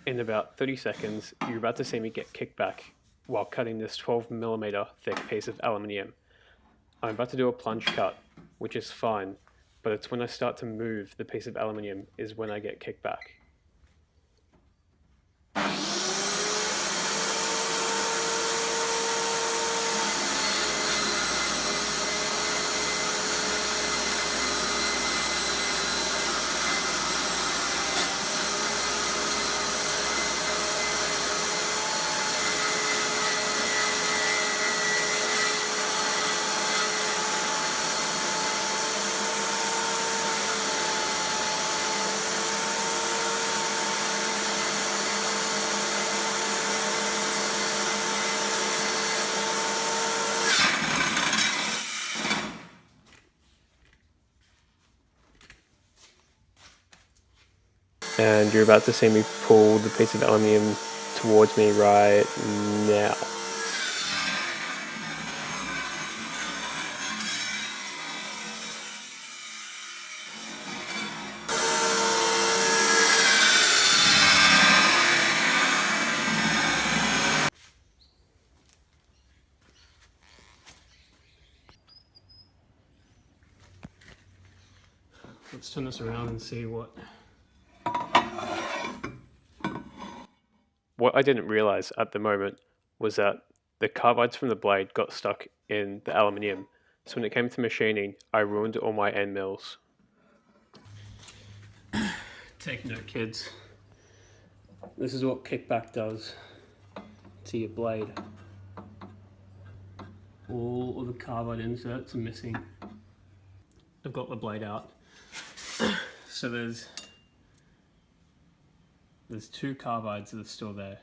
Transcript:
In about 30 seconds, you're about to see me get kickback while cutting this 12mm thick piece of aluminium. I'm about to do a plunge cut, which is fine, but it's when I start to move the piece of aluminium is when I get kickback. And you're about to see me pull the piece of aluminium towards me right now. Let's turn this around and see what I didn't realize at the moment was that the carbides from the blade got stuck in the aluminium. So when it came to machining, I ruined all my end mills. Take note, kids. This is what kickback does to your blade. All of the carbide inserts are missing. I've got the blade out. So there's two carbides that are still there.